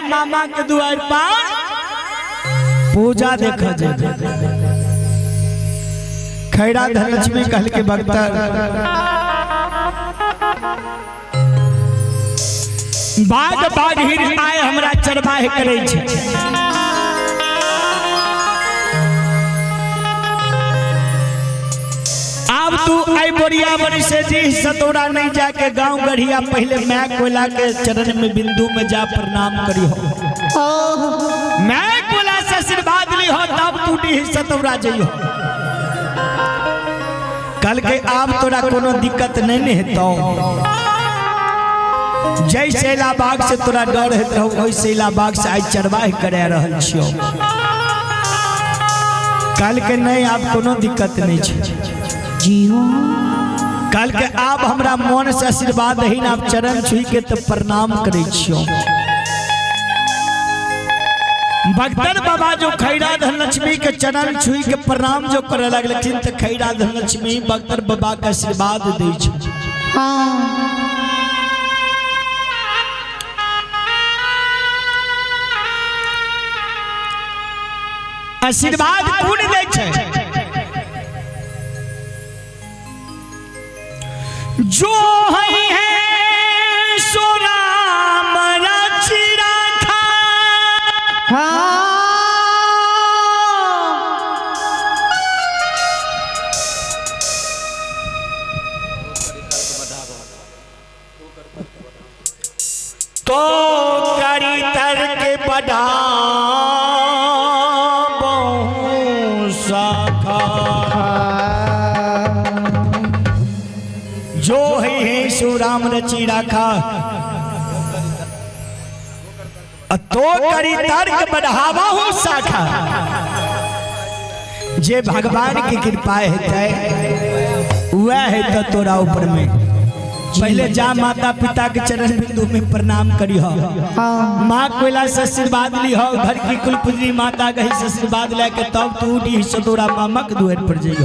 मामा के द्वार पर पूजा देखा जाए खैरा धनलक्ष्मी कहल के भक्ता बाग बाढ़ आए हमरा चरवाह करे छे अब तू आई बोरिया बड़ी से जी सतोरा नहीं जाके गांव गढ़िया पहले मैं कोयला के चरण में बिंदु में जा प्रणाम करी हो मैं कोयला से आशीर्वाद ली हो तब तू डी सतोरा जइयो कल के आप तोरा कोनो दिक्कत नहीं ने हेतो जय शैला बाग से तोरा डर हेत रहो वही शैला बाग से आज चरवाह करे रहल छियो कल के नहीं आप कोनो दिक्कत नहीं छे जियो कल के आप हमरा मन से आशीर्वाद दही आप चरण छुई के तो प्रणाम करे छियो भक्तन बाबा जो खैरा धनलक्ष्मी के चरण छुई के प्रणाम जो करे लगलखिन तो खैरा धनलक्ष्मी भक्तन बाबा के आशीर्वाद दे छै हाँ आशीर्वाद कौन दे छै जो है सो राम रचि राखा तो करी तर्क बढ़ा जो है सो राम रचि राखा तो करी तर्क बढ़ावा हो शाखा जे भगवान की कृपा है वह है तो तोरा ऊपर में पहले जा माता पिता के चरण बिंदु में प्रणाम करिह। माँ कोयला से आशीर्वाद लिह। घर की कुलपुत्री माता गही से आशीर्वाद लेके तब तू डी सतोरा मामा के दुआर पर जइह।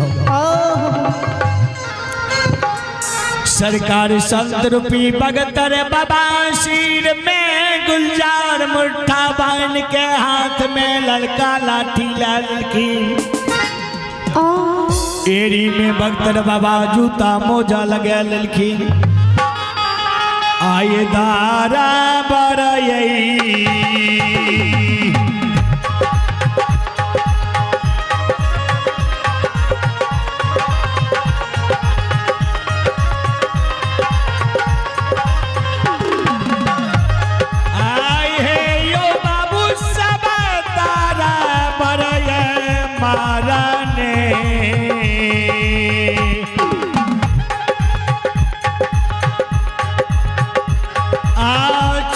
सरकार संत रूपी भगतर बाबा सिर में गुलजार मुट्ठा बांध के हाथ में लड़का लाठी लालकी। एरी में भगतर बाबा जूता मोजा लगे ललखी। आये दारा बरई आए हे यो बाबू सब तारा बरई मारने।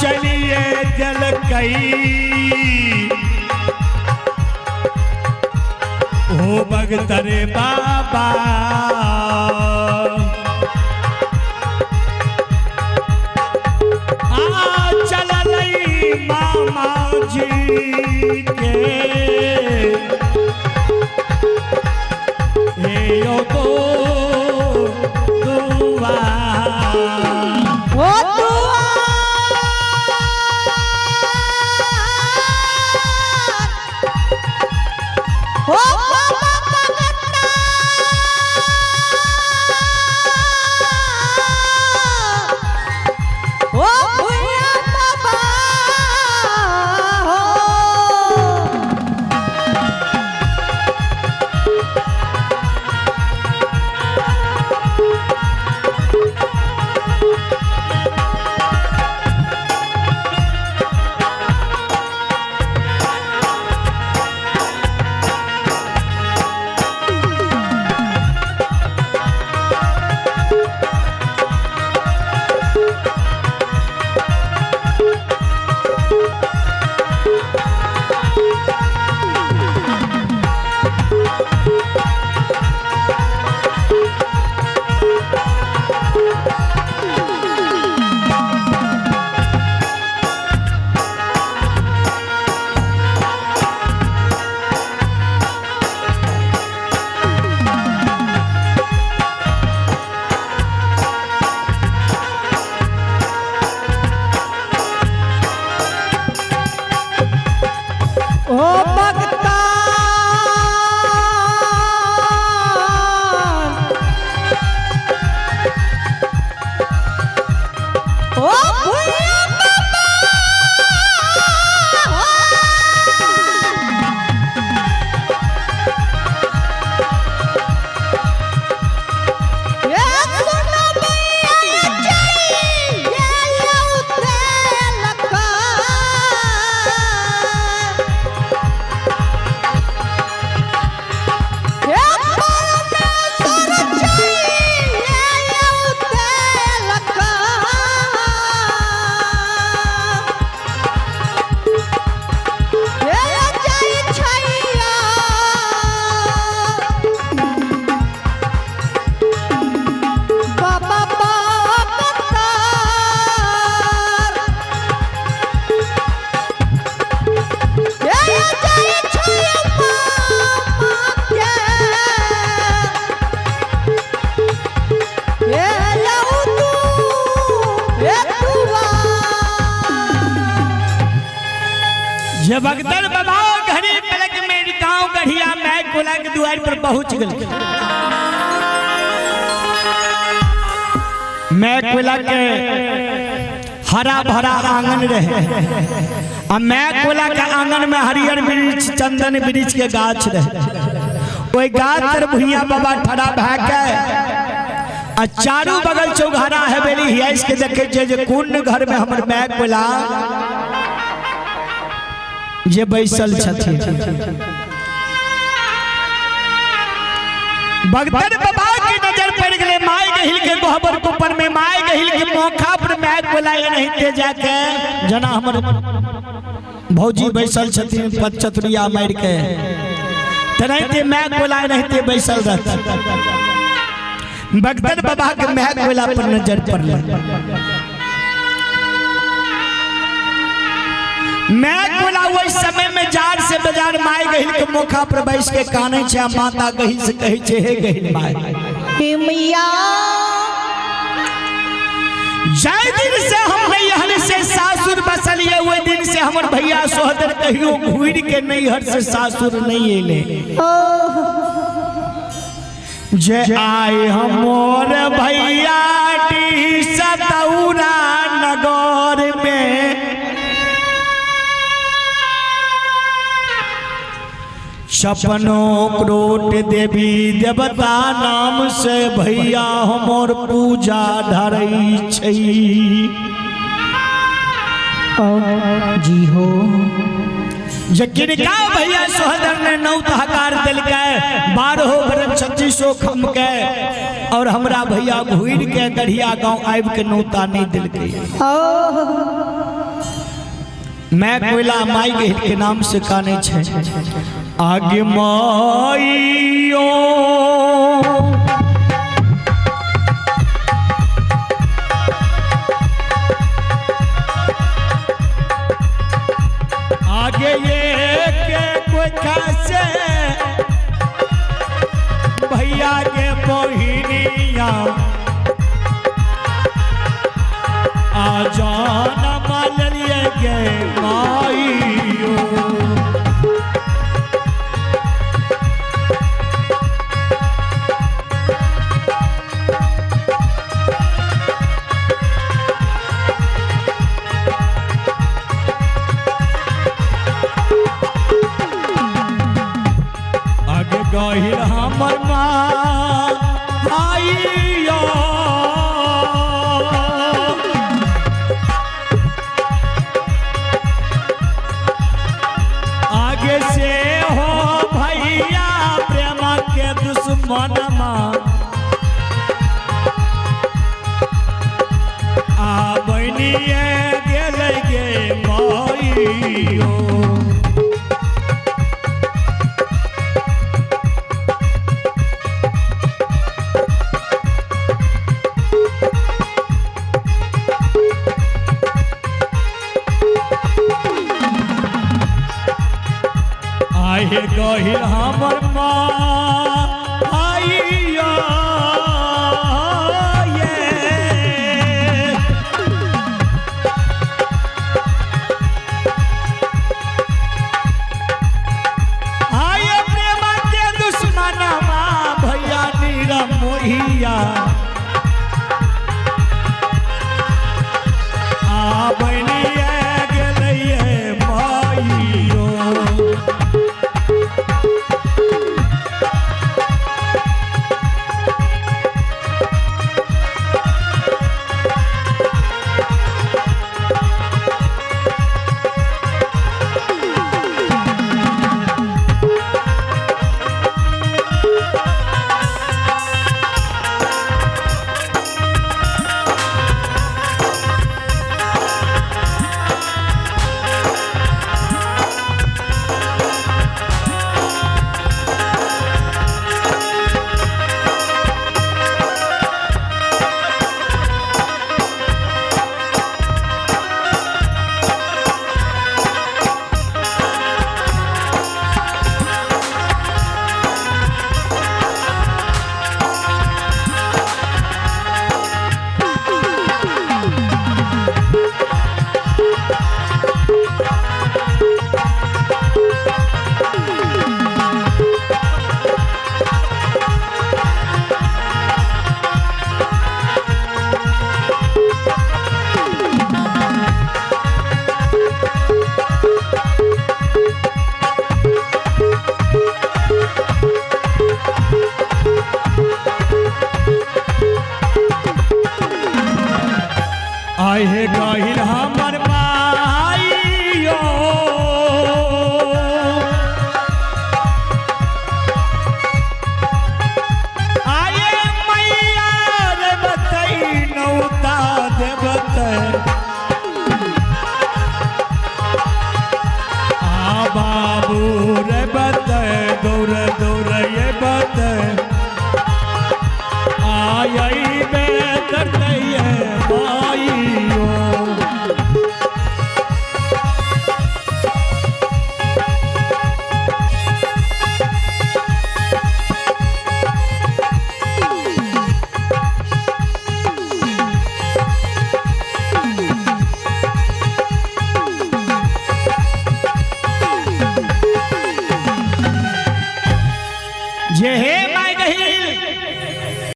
चलिए जल कई हो भगतरे बाबा। चल मामा जी के यो तो दुआ जब भगतर बाबा घड़ी पलक में गांव गढ़िया मैं कोला के द्वार पर पहुंच गए। मैं कोला के हरा भरा आंगन रहे। अब मैं कोला के आंगन में हरियर वृक्ष चंदन वृक्ष के गाछ रहे। कोई गाछ तर भुइया बाबा ठड़ा भाके आ चारों बगल चौघारा हवेली है। इसके देखे जे कौन घर में हमर मैं कोला जे बैसल छथि। भगतर बाबा की नजर पड़ गए माय गहिल के गोबर ऊपर में माय गहिल के मोखा पर मैं बोलाए नहीं ते जाके जना हमर भौजी बैसल छथि पद चतुरिया मार के तनैते मैं बोलाए नहीं ते बैसल रहत। बगदर बाबा के महक वाला पर नजर पड़ल। महक वाला वही समय में जार से बाजार माय गहिल के मुखा पर बैस के काने छे, माता गहिल से कहे छे हे गहिल माय हे मैया जय दिन से हम नैहर से सासुर बसलिए, वही दिन से हमर भैया सोहदर कहियो घूर के नैहर से सासुर नहीं एले। जे आए हमर भैया टी सतौरा नगर में, छपनों करोट देवी देवता नाम से भैया हमर पूजा धरई छई। जी हो जिनका भैया सोहदर ने 9 हकार दिल के 12 बरस 3600 खम के, और हमरा भैया घूर के गढ़िया गांव आब के नौता नहीं दिल के। मैं कोयला माई गहिल के नाम से काने छे। आगे माइयो आगे ये के कोई कैसे भैया के बहिनिया आ जाना मालिए गे माइयो। आगे गहिल हमर माँ आइयो, आगे से हो भैया प्रेम के दुश्मन आ बनिए गेल गे माइयो। आए गहिल हमर माँ